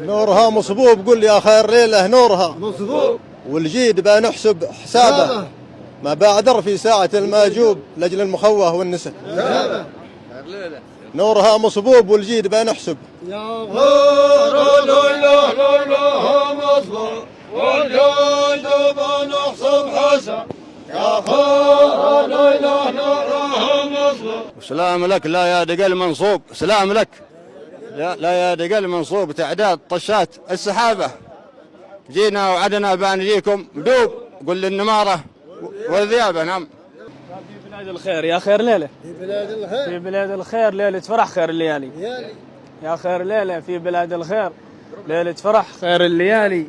نورها مصبوب، قل يا خير ليلة نورها مصبوب، والجيد بنحسب حسابه، ما بعذر في ساعة الماجوب لأجل المخوه والنسب. نورها مصبوب والجيد بنحسب، يا خير ليلة ليلة مصبوب والجيد بنحسب حسب، يا خير ليلة ليلة مصبوب. سلام لك لا يا دقل منصوب، سلام لك لا يا دقل منصوب، تعداد طشات السحابة، جينا وعدنا بنجيكم دوب، قل للنمارة والذيابة. نعم. في بلاد الخير يا خير ليلة، في بلاد الخير، في بلاد الخير ليلة فرح خير الليالي، يا خير ليلة في بلاد الخير ليلة فرح خير الليالي.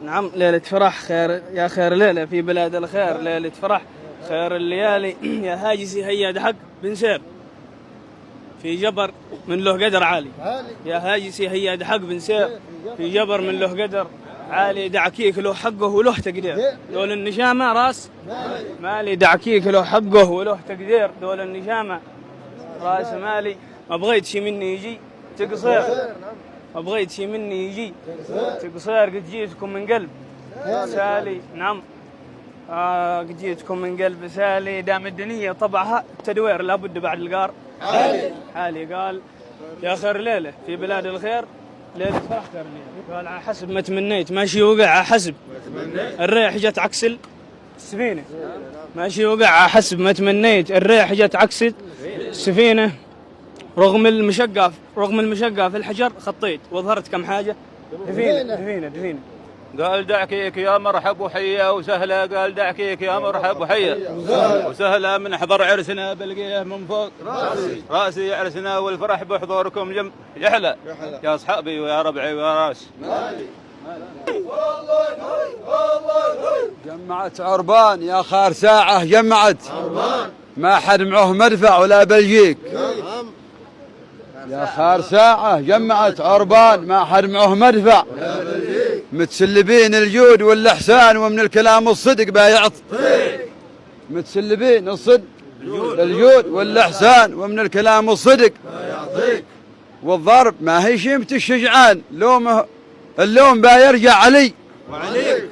نعم ليلة فرح خير، يا خير ليلة في بلاد الخير ليلة فرح خير الليالي. يا هاجسي هيا حق بن سير في جبر من له قدر عالي، يا هاجسي هيا حق بن سير في جبر من له قدر عالي، دعكيك له حقه وله تقدير، دول النشامة راس مالي، دعكيك له حقه وله تقدير، دول النشامة راس مالي. ما بغيت شي مني يجي تقصير، ما بغيت شي مني يجي تقصير، قد جيتكم من قلب سالي. نعم قد جيتكم من قلب سالي، دام الدنيا طبعها التدوير لابد بعد القار حالي. قال يا خير ليلة في بلاد الخير ليلة فرح خير ليلة، قال على حسب ما تمنيت ماشي وقع، على حسب الريح جت عكس السفينة، ماشي وقع على حسب ما تمنيت، الريح جت عكس السفينة، رغم المشقة في الحجر خطيت وظهرت كم حاجة دفينة. قال دعكيك يا مرحب وحيا وسهلا، قال دعكيك يا مرحب وحيا وسهلا، من احضر عرسنا بلقيه من فوق راسي عرسنا، والفرح بحضوركم يحلى يا اصحابي ويا ربعي ويا راس. جمعت عربان يا خار ساعة، جمعت ما حد معه مدفع ولا بلجيك، يا خار ساعة جمعت عربان ما حد معه مدفع، متسلبين الجود والإحسان ومن الكلام الصدق بايعط، متسلبين الجود والإحسان ومن الكلام الصدق والضرب ما هي شيمة الشجعان، اللوم بايرجع علي وعليك،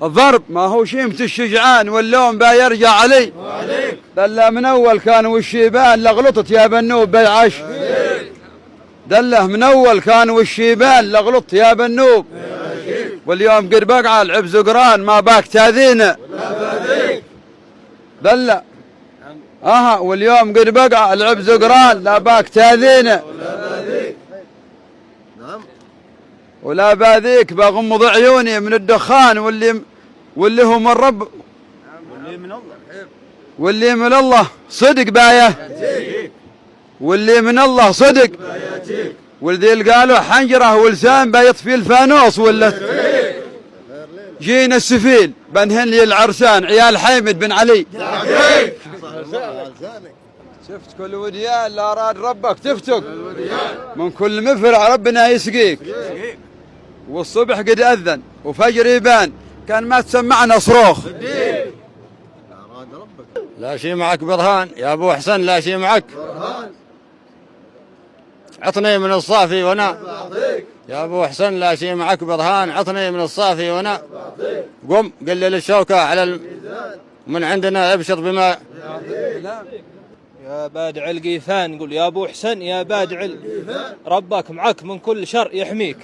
الضرب ما هو شيمة الشجعان واللوم بايرجع علي، دله من أول كانوا الشيبان لغلطت يا بنوب بيعش، دله من أول كانوا الشيبان لغلطت يا بنوب، واليوم قد بقع العبز قران ما باك تاذينا، دله واليوم قد بقع العبز قران لا باك تاذينا، ولا باذيك بغمض عيوني من الدخان، واللي هو من رب واللي من الله صدق بايه، واللي من الله صدق، والذي قالوا حنجره ولسان بيطفي الفانوس، ولا جينا السفيل بنهن لي العرسان عيال حيمد بن علي، شفت كل وديان لا أراد ربك تفتك، من كل مفرع ربنا يسقيك، والصبح قد أذن وفجر يبان كان ما تسمعنا صروخ. لا شي معك برهان يا ابو حسن، لا شي معك عطني من الصافي وانا، يا ابو حسن لا شي معك برهان، عطني من الصافي وانا، قم قلل الشوكة على من عندنا ابشر بما. يا بادع القيفان قل يا ابو حسن يا بادع ربك معك من كل شر يحميك،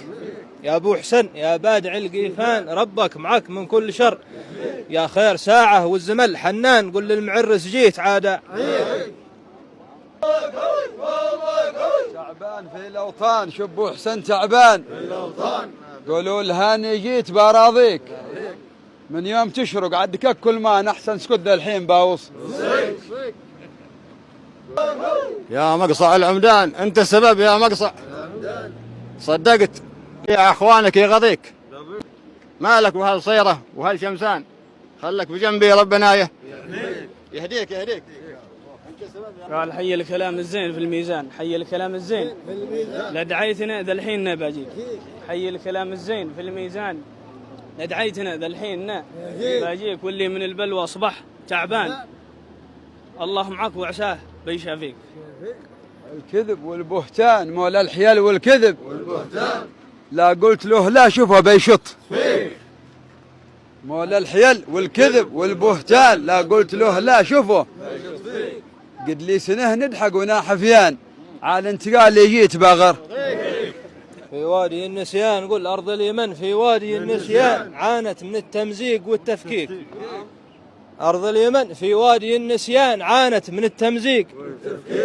يا ابو حسن يا بادع القيفان ربك معك من كل شر، يا خير ساعة والزمل حنان قل للمعرس جيت عادا. تعبان في الأوطان شبو حسن تعبان، قولوا الهاني جيت باراضيك، من يوم تشرق عدك كل ما نحسن سكد الحين باوص. يا مقصع العمدان انت السبب يا مقصع، صدقت يا اخوانك يغضيك، مالك وهالصيرة وهالشمسان، خلك بجنبي ربنا يهديك. قال حي الكلام الزين في الميزان، حي الكلام الزين لدعيتنا ذا الحين باجيك، حي الكلام الزين في الميزان لدعيتنا ذا الحين باجيك، واللي من البلوى اصبح تعبان الله معك وعساه بيشافيك. الكذب والبهتان مولى الحيل والكذب لا قلت له لا شوفه بيشط مولى الحيل والكذب والبهتان لا قلت له لا شوفه قد لي سنه ندحق وناحفيان على انتقال اللي جيت باغر في وادي النسيان قل أرض اليمن في وادي النسيان عانت من التمزيق والتفكيك أرض اليمن في وادي النسيان عانت من التمزيق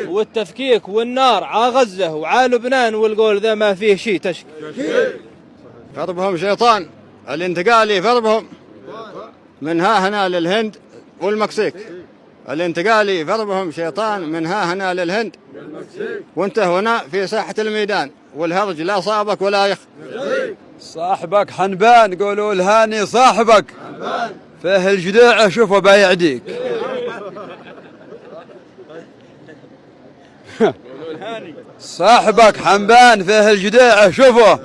والتفكيك والنار غزة وعا لبنان والقول ذا ما فيه شيء تشكي فربهم شيطان الانتقالي فربهم من ها هنا للهند والمكسيك الانتقالي فربهم شيطان من ها هنا للهند وانت هنا في ساحة الميدان والهرج لا صابك ولا يخ صاحبك حنبان قولوا الهاني صاحبك فيه الجديع شوفه بايعديك صاحبك حنبان فيه الجديع شوفه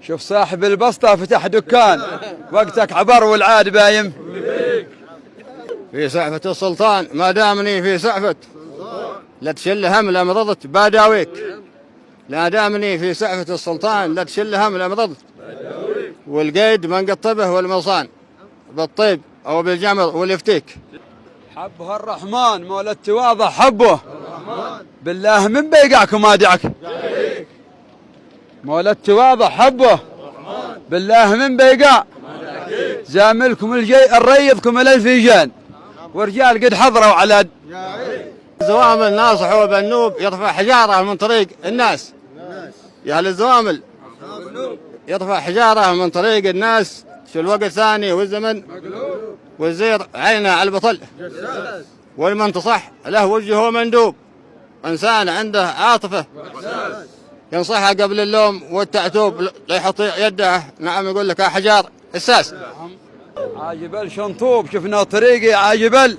شوف صاحب البسطة فتح دكان وقتك عبر والعاد بايم في سعفة السلطان ما دامني في سعفة لا تشل هم لمرضت باداويك لا دامني في سعفة السلطان لا تشل هم لمرضت والقيد من قطبه والمصان بالطيب أو بالجمر والفتيك حبه الرحمن مولى التواضع حبه بالله من بيقعكم ما دعك مولى التواضع حبه بالله من بيقع زاملكم الريضكم الالفيجان ورجال قد حضروا على الزوامل ناصح وبنوب يرفع حجارة من طريق الناس يا أهل الزوامل يرفع حجارة من طريق الناس شو الوقت ثاني والزمن والزير عينه على البطل والمنتصح له وجهه مندوب إنسان عنده عاطفة ينصحها قبل اللوم والتعتوب لا يحط يده نعم يقول لك حجار الساس عاجبل شنطوب شفنا طريقي عاجبل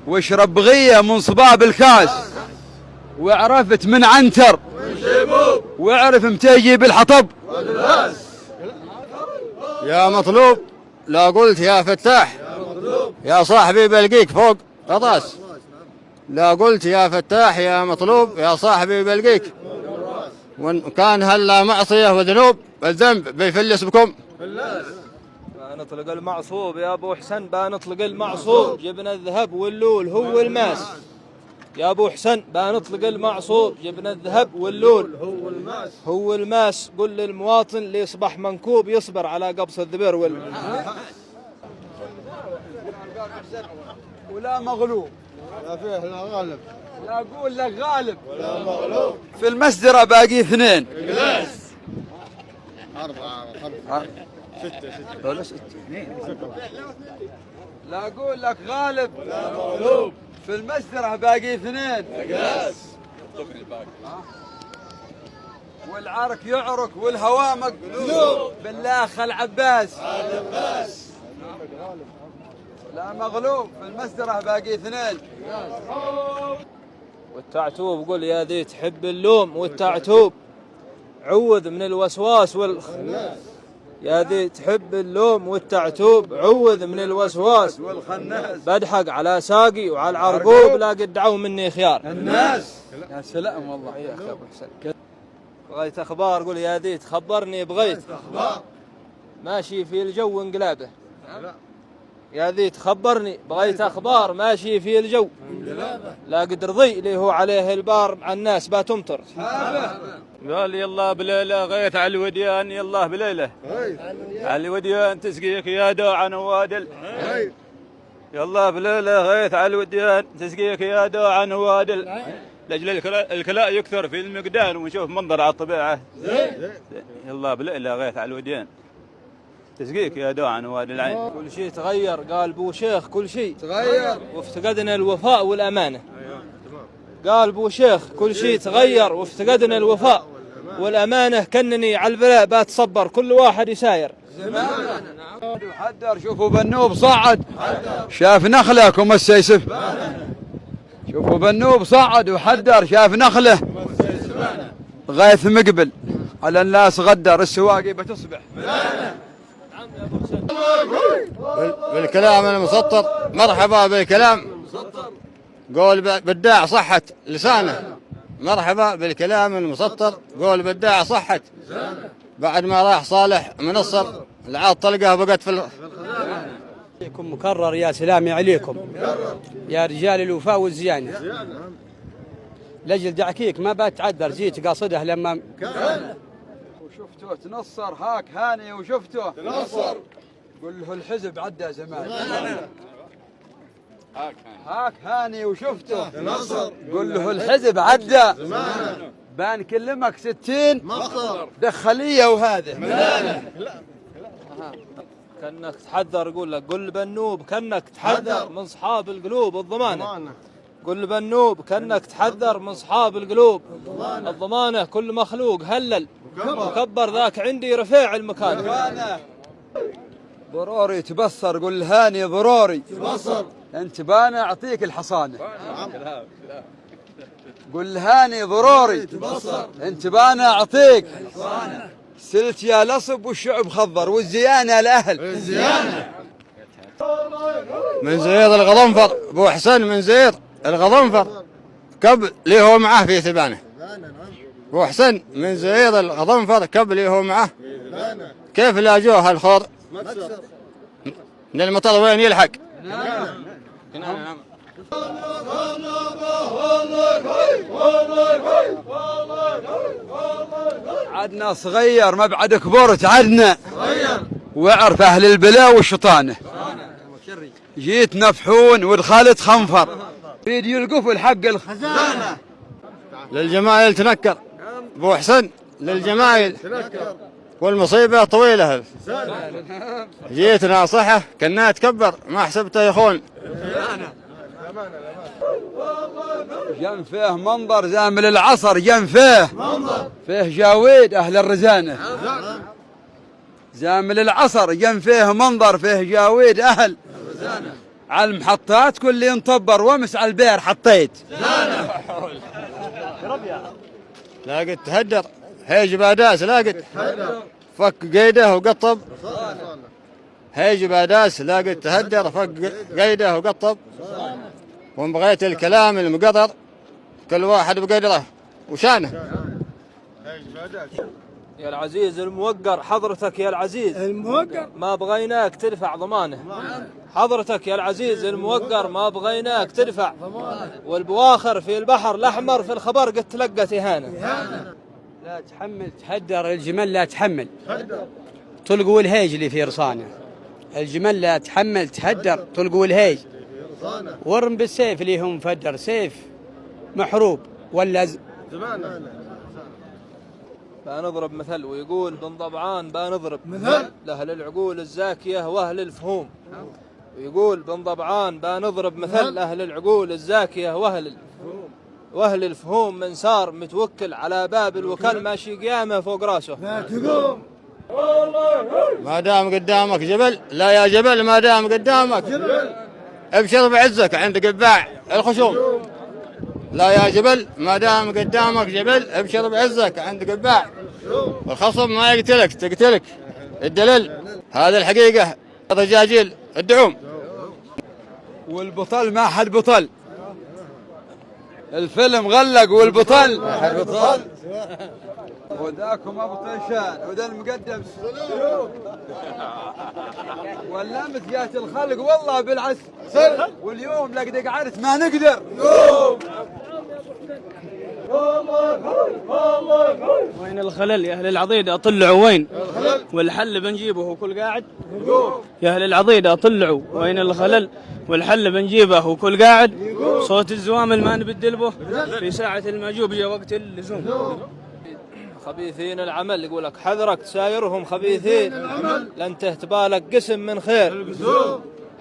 واشرب بغية من صباب الكاس وعرفت من عنتر وعرف متى يجيب الحطب يا مطلوب لا قلت يا فتاح يا صاحبي بلقيك فوق غطاس لا قلت يا فتاح يا مطلوب يا صاحبي بلقيك وإن كان هلا معصية وذنوب الذنب بيفلس بكم بنطلق المعصوب يا أبو حسن بنطلق المعصوب جبنا الذهب واللول هو الماس يا أبو حسن بنطلق المعصوب جبنا الذهب واللول هو الماس قل للمواطن اللي يصبح منكوب يصبر على قبص الذبر ولا مغلوب لا فيه لا غالب لا أقول لك غالب ولا مغلوب في المسدرة باقي اثنين أربعة لا أقول لك غالب لا مغلوب في المسدرة باقي اثنين والعرك يعرك والهواء مقلوب بالله خل عباس لا مغلوب في المسدرة باقي اثنين والتعتوب قل يا ذي تحب اللوم والتعتوب عوذ من الوسواس يا ذي تحب اللوم والتعتوب عوذ من الوسواس والخناس بدحق على ساقي وعلى العرقوب لا قد دعوا مني خيار الناس يا سلام والله يا أخي أبو حسن بغيت أخبار قل يا ذي تخبرني بغيت ماشي في الجو انقلابه يا ذي تخبرني بغيت أخبار ماشي في الجو لا قد رضي اللي هو عليه البار مع الناس باتمطر قال يلا بليله غيث على الوديان يلا بليله على الوديان تسقيك يا دوع نوادل يلا بليله غيث على الوديان تسقيك يا دوع نوادل لاجل الكلاء يكثر في المقدان ونشوف منظر على الطبيعه يلا بليله غيث على الوديان تسقيك يا دوع نوادل العين كل شيء تغير قال بو شيخ كل شيء تغير وافتقدنا الوفاء والأمانة قال بو شيخ كل شيء تغير وافتقدنا الوفاء والأمانة كنني على البلاء بتصبر كل واحد يساير حدر شوفوا بنوب صعد شاف نخلكم السيسف شوفوا بنوب صعد وحدر شاف نخله غيث مقبل على الناس غدر السواقي بتصبح بالكلام المسطر مرحبا بالكلام قول بداع صحة لسانه، مرحبا بالكلام المسطر، قول بداع صحة. بعد ما راح صالح منصر العاد طلقه بقت في عليكم مكرر يا سلامي عليكم يا رجال الوفاء والزيانة. لجل دعكيك ما بتعذر، جيت قاصده لما وشفته تنصر هاك هاني وشفته تنصر، قل له الحزب عدى زمان. هاك هاني وشفته تنصر، قل له الحزب عدى زمان. بان كلمك 60 مخطر دخليه وهذا كأنك تحذر، يقول لك قل بنوب كأنك تحذر من صحاب القلوب الضمانة. قل بنوب كأنك تحذر من صحاب القلوب الضمانة. كل مخلوق هلل وكبر ذاك عندي رفيع المكان. ضروري تبصر، قل هاني ضروري تبصر، انت بانا اعطيك الحصانه. قل هاني ضروري تبصر، انت بانا اعطيك الحصانه. سلت يا لصب والشعب خضر، والزيانه الاهل الزيانه. من زيد الغضنفر، ابو حسن من زيد الغضنفر كب لي هو معه في ثبانه. ابو حسن من زيد الغضنفر كب لي هو معه. كيف لاجوه الخور من المطر وين يلحق؟ عدنا صغير ما بعد كبرت، عدنا واعرف اهل البلاء والشطانه. جيت نفحون ودخلت خنفر، يريد يلقف الحق الخزانه. للجمايل تنكر ابو حسن، للجمايل والمصيبه طويله. جيت ناصحه كنا تكبر ما حسبته يخون. جنفه منظر زامل العصر، جنفه فيه جاويد اهل الرزانه. زامل العصر جنفه منظر فيه جاويد اهل الرزانه. على المحطات كل ينطبر وامس على البير حطيت. لا قد تهدر هيج باداس، لا قد فك قيده وقطب. هيج باداس لا قد تهدر فك قيده وقطب. وان بغيت الكلام المقدر كل واحد بقدره وشانه. يا العزيز الموقر، حضرتك يا العزيز الموقر ما بغيناك تدفع ضمانه. حضرتك يا العزيز الموقر ما بغيناك تدفع. والبواخر في البحر الأحمر في الخبر قد تلقت إهانة. لا تحمل تهدر الجمل، لا تحمل تلقوا الهيج اللي في رصانه. الجمل لا تحمل تهدر تلقوا الهيج. ورم بالسيف اللي هم مفدر، سيف محروب ولا بنضرب مثل ويقول بن ضبعان بنضرب مثل لأهل العقول الزاكية وأهل الفهوم. ويقول بن ضبعان بنضرب مثل لأهل العقول الزاكية وأهل الفهوم. من صار متوكل على باب الوكل ماشي قيامه فوق راسه. ما دام قدامك جبل، لا يا جبل ما دام قدامك ابشر بعزك عند قباع الخشوم. لا يا جبل ما دام قدامك جبل ابشر بعزك عند قباع. الخصم ما يقتلك تقتلك الدلل، هذه الحقيقة رجاجيل الدعوم. والبطل ما حد بطل، الفيلم غلق والبطل ما حد بطل. وذاكم ابو طيشان وذا المقدم واللامت جات الخلق والله بالعسل. واليوم لقد قعدت ما نقدر. وين الخلل يا اهل العضيده طلعوا وين؟ والحل بنجيبه كل قاعد. يا اهل العضيده طلعوا وين الخلل؟ والحل بنجيبه وكل قاعد. صوت الزوامل ما نبدل به في ساعه المجوب جا وقت اللزوم. خبيثين العمل يقول لك حذرك تسايرهم خبيثين لن تهتبالك قسم من خير.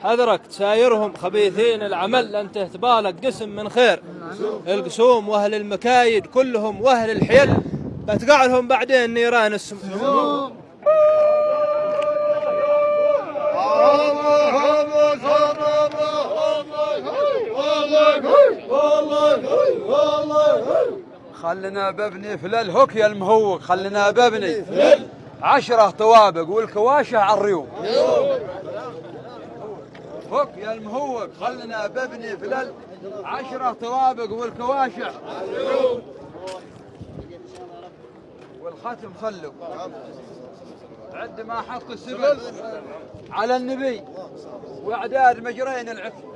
حذرك تسايرهم خبيثين العمل لن تهتبالك قسم من خير. القسوم واهل المكايد كلهم واهل الحيل بتقع لهم بعدين نيران السموم. خلنا ببني فلل هوك يا المهوق، خلنا ببني 10 طوابق والكواشه على الريوم. هوك يا المهوق خلنا ببني فلل 10 طوابق والكواشع والختم خلوا عد ما حق السبل على النبي واعداد مجرين العفو